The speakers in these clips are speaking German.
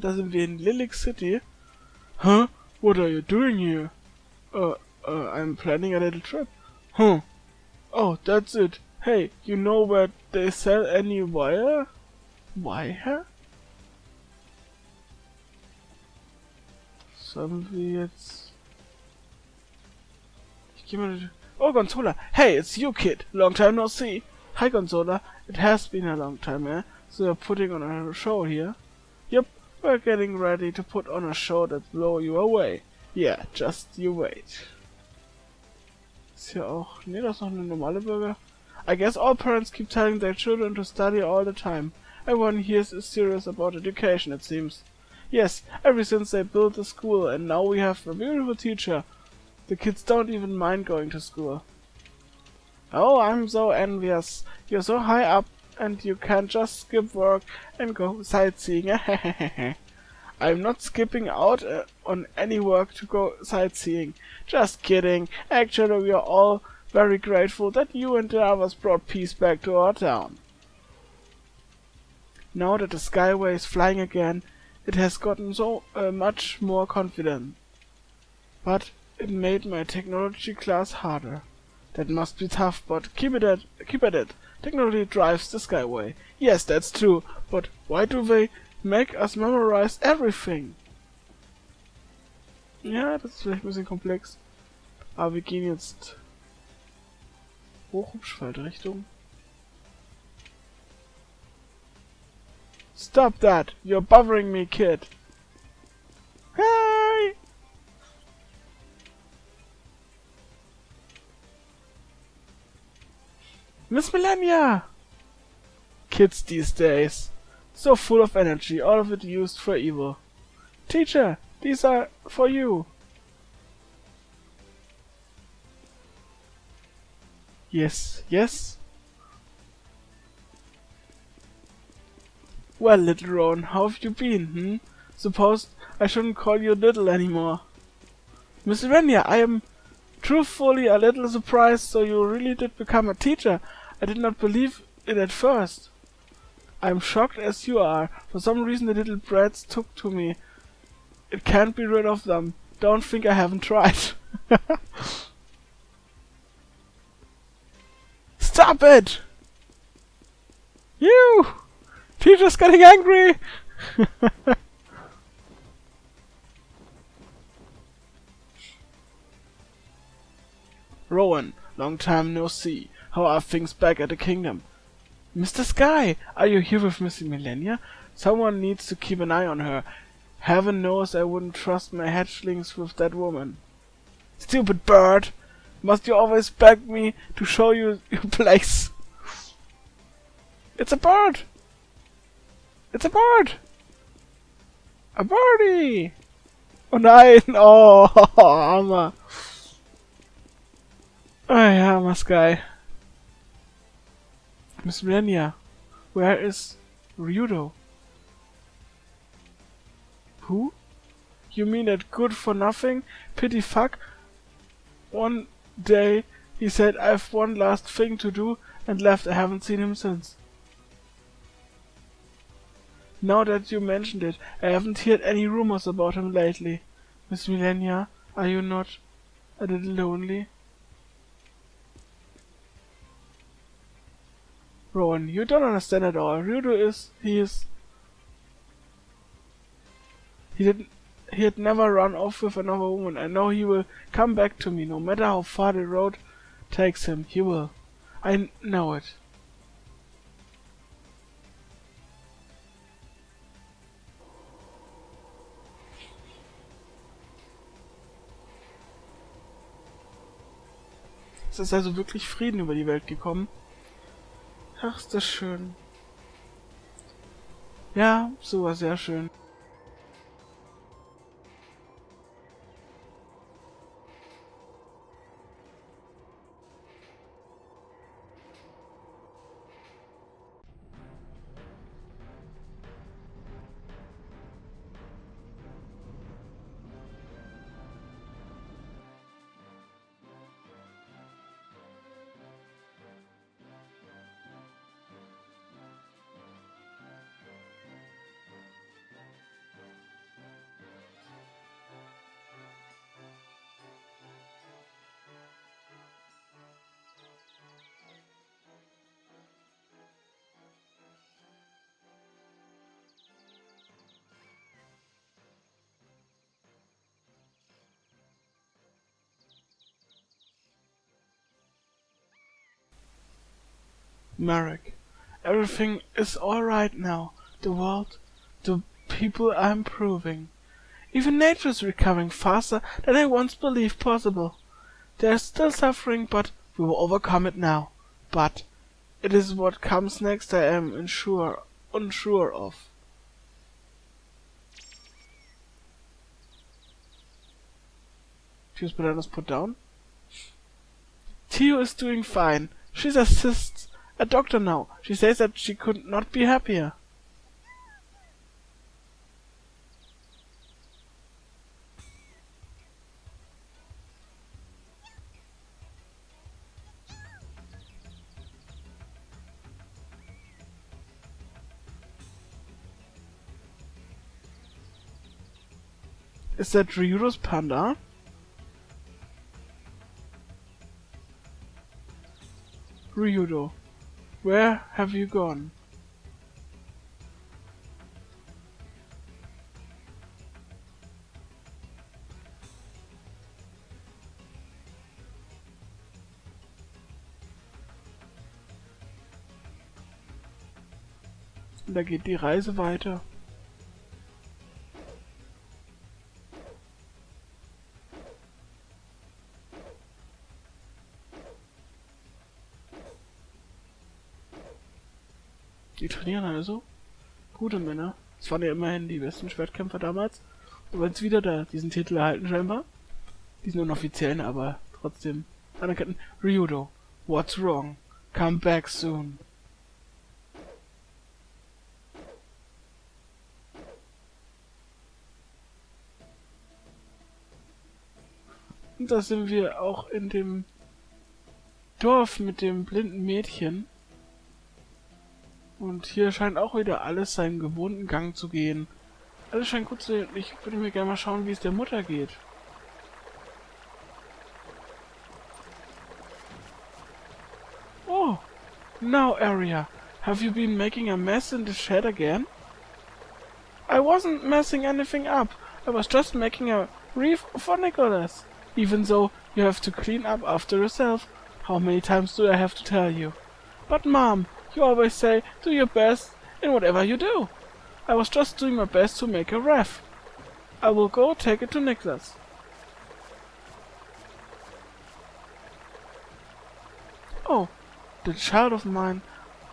Da sind wir in Lilac City. Huh? What are you doing here? I'm planning a little trip. Huh? Oh, that's it. Hey, you know where they sell any wire? Wire? Sollen wir jetzt... Ich geh mal... Oh, Gonzola! Hey, it's you, kid! Long time no see! Hi, Gonzola! It has been a long time, eh? So you're putting on a show here? Yep, we're getting ready to put on a show that blow you away. Yeah, just you wait. Ist hier auch... Nee, das ist noch eine normale Bürger. I guess all parents keep telling their children to study all the time. Everyone here is serious about education, it seems. Yes, ever since they built the school, and now we have a beautiful teacher. The kids don't even mind going to school. Oh, I'm so envious. You're so high up, and you can just skip work and go sightseeing. I'm not skipping out on any work to go sightseeing. Just kidding. Actually, we are all very grateful that you and the others brought peace back to our town. Now that the Skyway is flying again, it has gotten so much more confident. But it made my technology class harder. That must be tough, but keep at it. Technology drives the Skyway. Yes, that's true, but why do they make us memorize everything? Ja, das ist vielleicht ein bisschen komplex. Aber wir gehen jetzt Hochhubschaltrichtung. Stop that! You're bothering me, kid! Hey! Miss Millennia! Kids these days. So full of energy, all of it used for evil. Teacher, these are for you. Yes, yes. Well, little Rowan, how have you been, Suppose I shouldn't call you little anymore. Miss Grandia, I am truthfully a little surprised, so you really did become a teacher. I did not believe it at first. I'm shocked as you are. For some reason the little brats took to me. It can't be rid of them. Don't think I haven't tried. Stop it! You! Teacher's getting angry! Rowan, long time no see. How are things back at the kingdom? Mr. Sky, are you here with Miss Millennia? Someone needs to keep an eye on her. Heaven knows I wouldn't trust my hatchlings with that woman. Stupid bird! Must you always beg me to show you your place? It's a bird! It's a bird! A birdie! Oh nein! Oh, armer! Ay, armer Sky. Miss Millennia, where is Ryudo? Who? You mean that good-for-nothing pity fuck? One day he said I've one last thing to do and left. I haven't seen him since. Now that you mentioned it, I haven't heard any rumors about him lately. Miss Millennia, are you not a little lonely? Rowan, you don't understand at all. Ryudo he had never run off with another woman. I know he will come back to me, no matter how far the road takes him. He will. I know it. Es ist also wirklich Frieden über die Welt gekommen. Ach, ist das schön. Ja, so war sehr schön. Marek, everything is alright now. The world, the people are improving. Even nature is recovering faster than I once believed possible. There is still suffering, but we will overcome it now. But it is what comes next I am unsure of. Fuse bananas put down. Theo is doing fine. She's assists a doctor now. She says that she could not be happier. Is that Ryudo's panda? Ryudo, where have you gone? Und da geht die Reise weiter. Die trainieren also. Gute Männer. Das waren ja immerhin die besten Schwertkämpfer damals. Und jetzt wieder da diesen Titel erhalten scheinbar. Diesen unoffiziellen, aber trotzdem anerkannten. Ryudo, what's wrong? Come back soon. Und da sind wir auch in dem Dorf mit dem blinden Mädchen. Und hier scheint auch wieder alles seinen gewohnten Gang zu gehen. Alles scheint gut zu gehen. Ich würde mir gerne mal schauen, wie es der Mutter geht. Oh, now Arya, have you been making a mess in the shed again? I wasn't messing anything up. I was just making a wreath for Nicholas. Even though you have to clean up after yourself. How many times do I have to tell you? But Mom, you always say, do your best in whatever you do. I was just doing my best to make a wreath. I will go take it to Nicholas. Oh, the child of mine,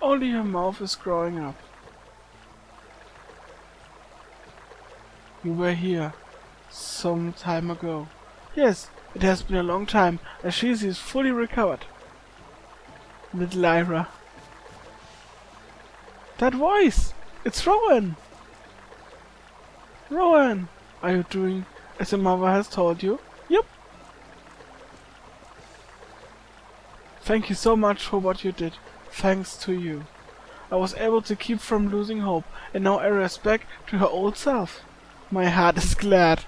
only her mouth is growing up. You were here some time ago. Yes, it has been a long time, as she is fully recovered. Little Lyra. That voice! It's Rowan! Rowan! Are you doing as your mother has told you? Yep. Thank you so much for what you did. Thanks to you. I was able to keep from losing hope, and now Arya's back to her old self. My heart is glad.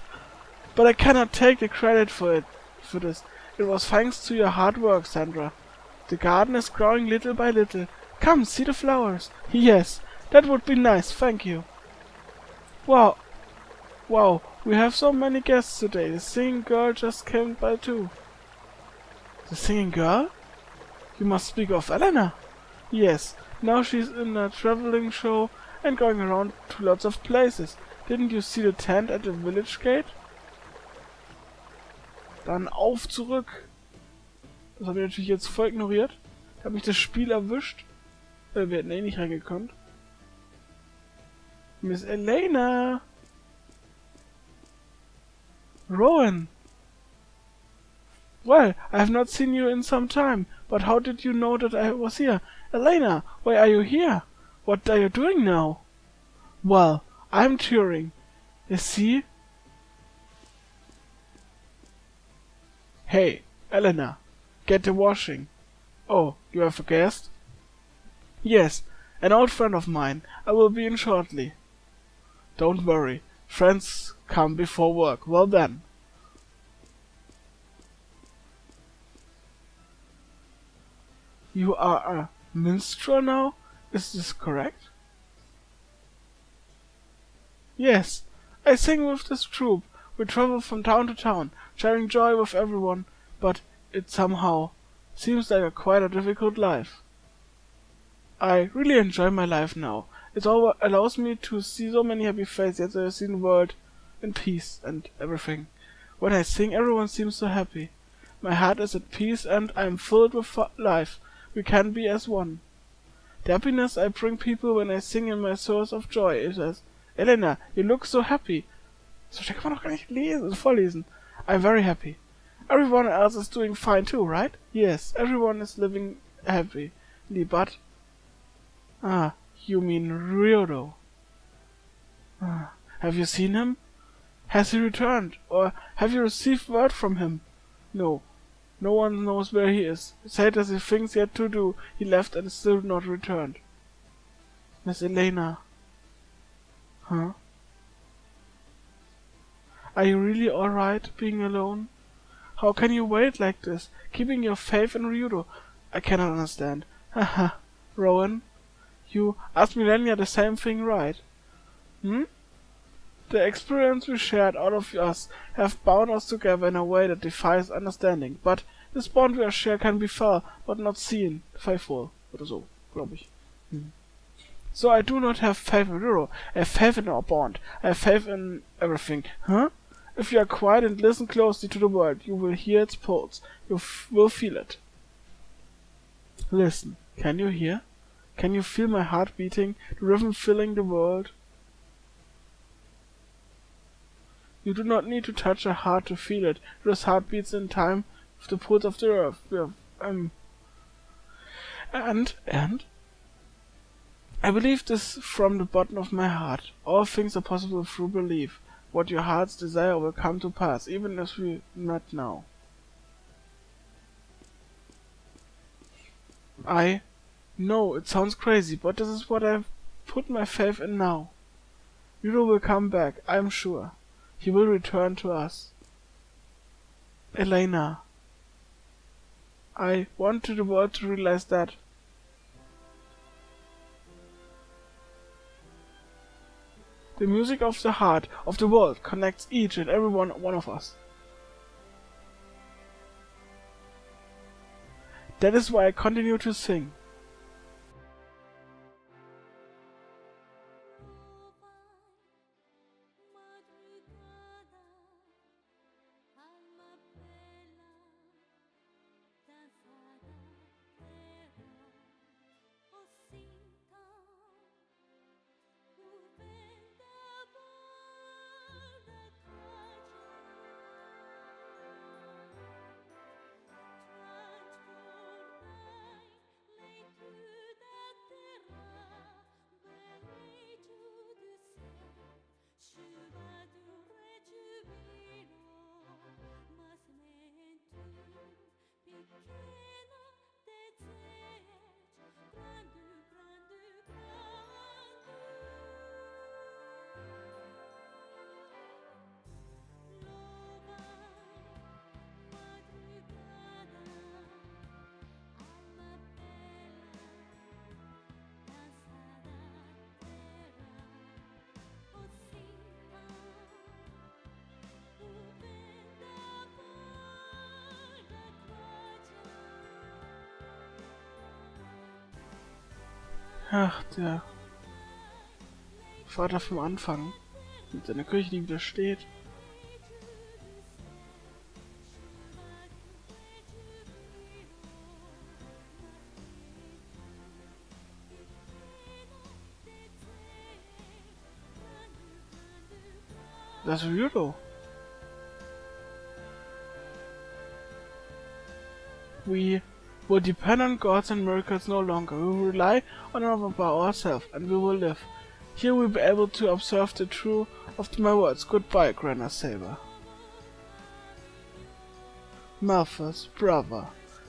But I cannot take the credit for this. It was thanks to your hard work, Sandra. The garden is growing little by little. Come, see the flowers. Yes, that would be nice, thank you. Wow, we have so many guests today. The singing girl just came by too. The singing girl? You must speak of Elena. Yes, now she's in a traveling show and going around to lots of places. Didn't you see the tent at the village gate? Dann auf zurück. Das habe ich natürlich jetzt voll ignoriert. Hat mich das Spiel erwischt. Wir hätten eh nicht reingekommen. Miss Elena! Rowan! Well, I have not seen you in some time, but how did you know that I was here? Elena, why are you here? What are you doing now? Well, I'm touring. You see? Hey, Elena, get the washing. Oh, you have a guest? Yes, an old friend of mine. I will be in shortly. Don't worry, friends come before work. Well then. You are a minstrel now? Is this correct? Yes, I sing with this troupe. We travel from town to town, sharing joy with everyone, but it somehow seems like quite a difficult life. I really enjoy my life now. It all allows me to see so many happy faces, yet I see the world in peace and everything. When I sing, everyone seems so happy. My heart is at peace and I am filled with life. We can be as one. The happiness I bring people when I sing in my source of joy is as Elena, you look so happy. So schnell kann man doch gar nicht lesen, vorlesen. I'm very happy. Everyone else is doing fine too, right? Yes, everyone is living happily, but... Ah, you mean Ryodo. Have you seen him? Has he returned? Or have you received word from him? No. No one knows where he is. Sad as he thinks yet to do, he left and still not returned. Miss Elena. Huh? Are you really alright being alone? How can you wait like this, keeping your faith in Ryudo? I cannot understand. Haha. Rowan, you asked Millennia the same thing, right? The experience we shared, all of us, have bound us together in a way that defies understanding. But this bond we share can be felt, but not seen. Faithful. Oder so, glaube ich. So I do not have faith in Ryudo. I have faith in our bond. I have faith in everything. Huh? If you are quiet and listen closely to the world, you will hear its pulse. You will feel it. Listen. Can you hear? Can you feel my heart beating, the rhythm filling the world? You do not need to touch a heart to feel it. This heart beats in time with the pulse of the earth. And I believe this from the bottom of my heart. All things are possible through belief. What your heart's desire will come to pass, even as we not now. I know it sounds crazy, but this is what I've put my faith in now. Ryudo will come back, I am sure. He will return to us. Elena. I want the world to realize that. The music of the heart of the world connects each and every one of us. That is why I continue to sing. Ach, der Vater vom Anfang mit seiner Kirche, die wieder steht. Das ist Ryudo. We will depend on gods and miracles no longer. We will rely on ourselves, and we will live. Here we will be able to observe the truth of my words. Goodbye, Grandia Saber. Malthus, brother,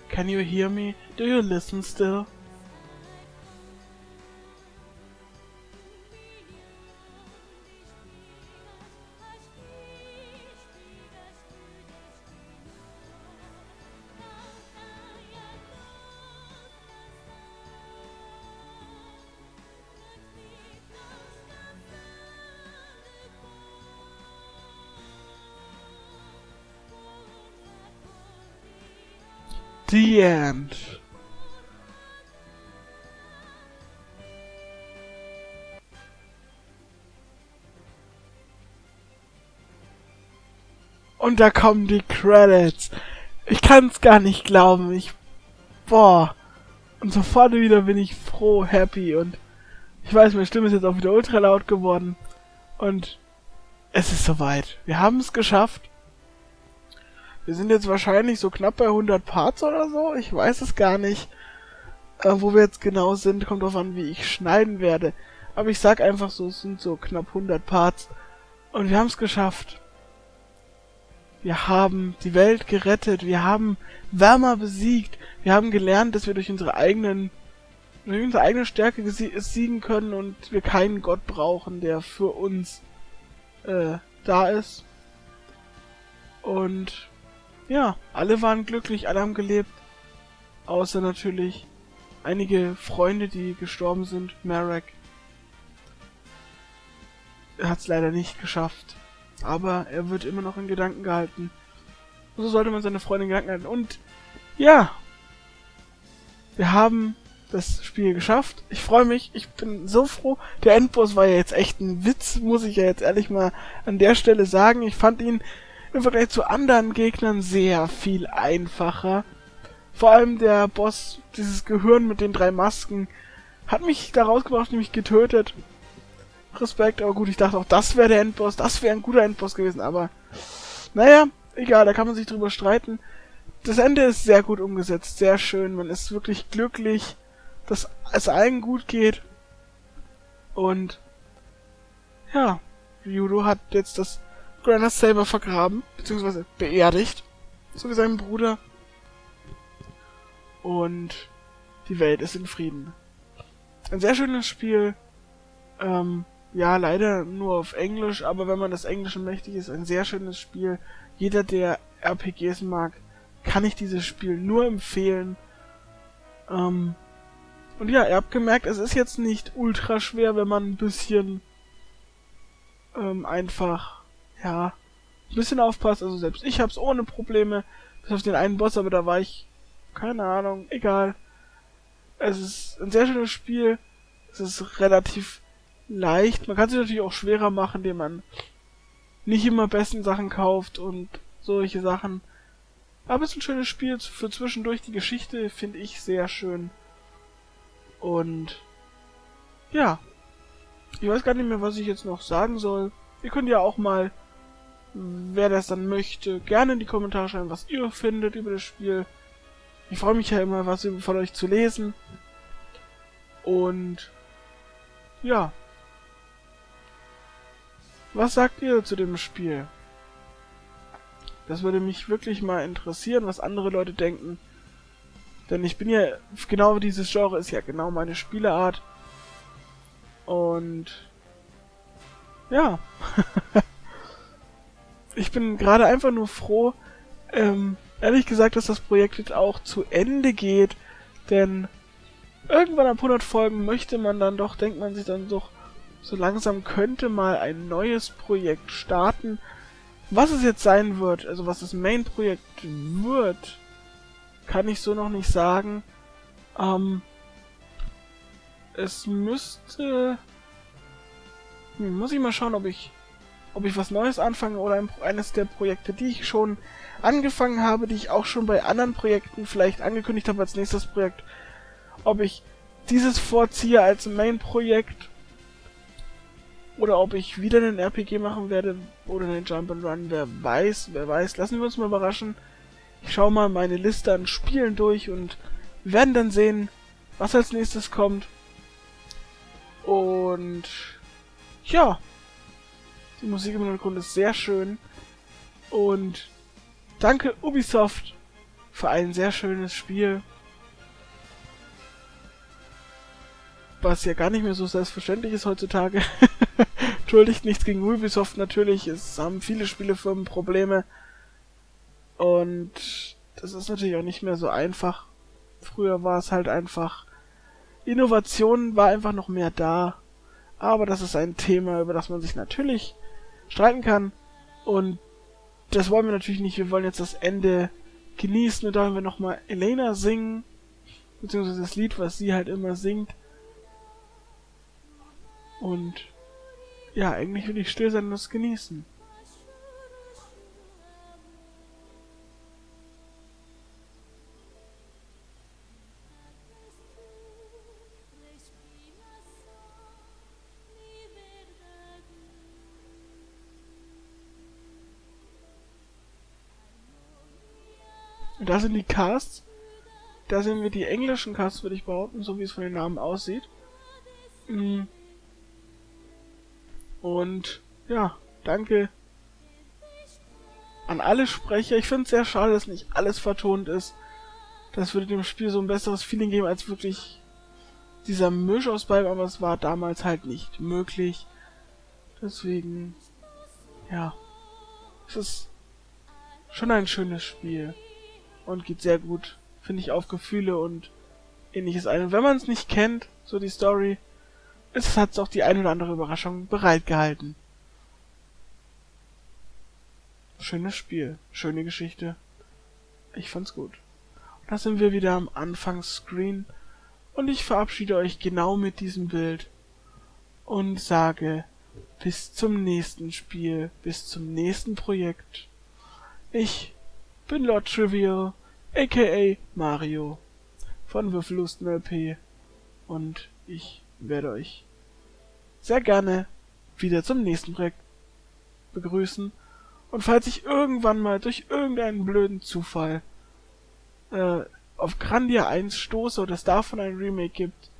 can you hear me? Do you listen still? The end. Und da kommen die Credits. Ich kann's gar nicht glauben. Boah. Und sofort wieder bin ich froh, happy und ich weiß, meine Stimme ist jetzt auch wieder ultra laut geworden. Und es ist soweit. Wir haben es geschafft. Wir sind jetzt wahrscheinlich so knapp bei 100 Parts oder so. Ich weiß es gar nicht, wo wir jetzt genau sind. Kommt drauf an, wie ich schneiden werde. Aber ich sag einfach so, es sind so knapp 100 Parts. Und wir haben es geschafft. Wir haben die Welt gerettet. Wir haben Wärmer besiegt. Wir haben gelernt, dass wir durch unsere eigene Stärke siegen können und wir keinen Gott brauchen, der für uns da ist. Und ja, alle waren glücklich, alle haben gelebt. Außer natürlich einige Freunde, die gestorben sind. Marek hat es leider nicht geschafft. Aber er wird immer noch in Gedanken gehalten. Und so sollte man seine Freunde in Gedanken halten. Und ja, wir haben das Spiel geschafft. Ich freue mich. Ich bin so froh. Der Endboss war ja jetzt echt ein Witz, muss ich ja jetzt ehrlich mal an der Stelle sagen. Ich fand ihn im Vergleich zu anderen Gegnern sehr viel einfacher. Vor allem der Boss, dieses Gehirn mit den 3 Masken, hat mich da rausgebracht, nämlich getötet. Respekt, aber gut, ich dachte auch, das wäre der Endboss, das wäre ein guter Endboss gewesen, aber naja, egal, da kann man sich drüber streiten. Das Ende ist sehr gut umgesetzt, sehr schön, man ist wirklich glücklich, dass es allen gut geht. Und ja, Ryudo hat jetzt das Grandia Saber vergraben, beziehungsweise beerdigt, so wie sein Bruder. Und die Welt ist in Frieden. Ein sehr schönes Spiel, ja, leider nur auf Englisch, aber wenn man das Englische mächtig ist, ein sehr schönes Spiel. Jeder, der RPGs mag, kann ich dieses Spiel nur empfehlen. Und ja, ihr habt gemerkt, es ist jetzt nicht ultra schwer, wenn man ein bisschen einfach, ja, ein bisschen aufpasst. Also selbst ich hab's ohne Probleme, bis auf den einen Boss, aber da war ich, keine Ahnung, egal. Es ist ein sehr schönes Spiel. Es ist relativ leicht. Man kann sich natürlich auch schwerer machen, indem man nicht immer besten Sachen kauft und solche Sachen. Aber es ist ein schönes Spiel für zwischendurch. Die Geschichte finde ich sehr schön. Und ja, ich weiß gar nicht mehr, was ich jetzt noch sagen soll. Ihr könnt ja auch mal, wer das dann möchte, gerne in die Kommentare schreiben, was ihr findet über das Spiel. Ich freue mich ja immer, was von euch zu lesen. Und ja. Was sagt ihr zu dem Spiel? Das würde mich wirklich mal interessieren, was andere Leute denken. Denn ich bin ja, genau dieses Genre ist ja genau meine Spieleart. Und ja. Ich bin gerade einfach nur froh, ehrlich gesagt, dass das Projekt jetzt auch zu Ende geht. Denn irgendwann ab 100 Folgen möchte man dann doch, denkt man sich dann doch, so langsam könnte mal ein neues Projekt starten. Was es jetzt sein wird, also was das Main-Projekt wird, kann ich so noch nicht sagen. Es müsste... muss ich mal schauen, ob ich was Neues anfange oder eines der Projekte, die ich schon angefangen habe, die ich auch schon bei anderen Projekten vielleicht angekündigt habe als nächstes Projekt, ob ich dieses vorziehe als Main-Projekt oder ob ich wieder einen RPG machen werde oder einen Jump'n'Run, wer weiß. Lassen wir uns mal überraschen. Ich schaue mal meine Liste an Spielen durch und wir werden dann sehen, was als nächstes kommt. Und ja, die Musik im Hintergrund ist sehr schön. Und danke Ubisoft für ein sehr schönes Spiel. Was ja gar nicht mehr so selbstverständlich ist heutzutage. Entschuldigt, nichts gegen Ubisoft natürlich. Es haben viele Spielefirmen Probleme. Und das ist natürlich auch nicht mehr so einfach. Früher war es halt einfach... Innovation war einfach noch mehr da. Aber das ist ein Thema, über das man sich natürlich streiten kann. Und das wollen wir natürlich nicht. Wir wollen jetzt das Ende genießen. Und da wollen wir nochmal Elena singen. Beziehungsweise das Lied, was sie halt immer singt. Und ja, eigentlich will ich still sein und das genießen. Und da sind die Casts. Da sehen wir die englischen Casts, würde ich behaupten, so wie es von den Namen aussieht. Und ja, danke an alle Sprecher. Ich finde es sehr schade, dass nicht alles vertont ist. Das würde dem Spiel so ein besseres Feeling geben, als wirklich dieser Misch aus beidem, aber es war damals halt nicht möglich. Deswegen, ja, es ist schon ein schönes Spiel und geht sehr gut, finde ich, auf Gefühle und ähnliches ein. Und wenn man es nicht kennt, so die Story, es hat auch die ein oder andere Überraschung bereitgehalten. Schönes Spiel, schöne Geschichte. Ich fand's gut. Und da sind wir wieder am Anfangsscreen und ich verabschiede euch genau mit diesem Bild und sage bis zum nächsten Spiel, bis zum nächsten Projekt. Ich bin Lord Trivial, aka Mario von Würfellusten LP und ich werde euch sehr gerne wieder zum nächsten Projekt begrüßen. Und falls ich irgendwann mal durch irgendeinen blöden Zufall auf Grandia 1 stoße oder es davon ein Remake gibt,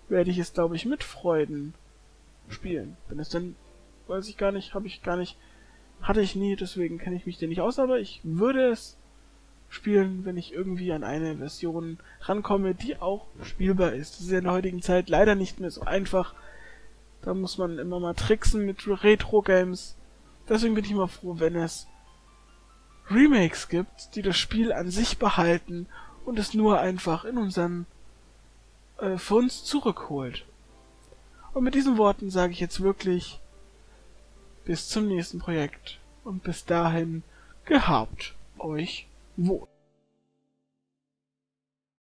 werde ich es, glaube ich, mit Freuden spielen. Wenn es dann, weiß ich gar nicht, hatte ich nie, deswegen kenne ich mich da nicht aus, aber ich würde es spielen, wenn ich irgendwie an eine Version rankomme, die auch spielbar ist. Das ist ja in der heutigen Zeit leider nicht mehr so einfach. Da muss man immer mal tricksen mit Retro-Games. Deswegen bin ich immer froh, wenn es Remakes gibt, die das Spiel an sich behalten und es nur einfach in unseren für uns zurückholt. Und mit diesen Worten sage ich jetzt wirklich bis zum nächsten Projekt und bis dahin gehabt euch wohl.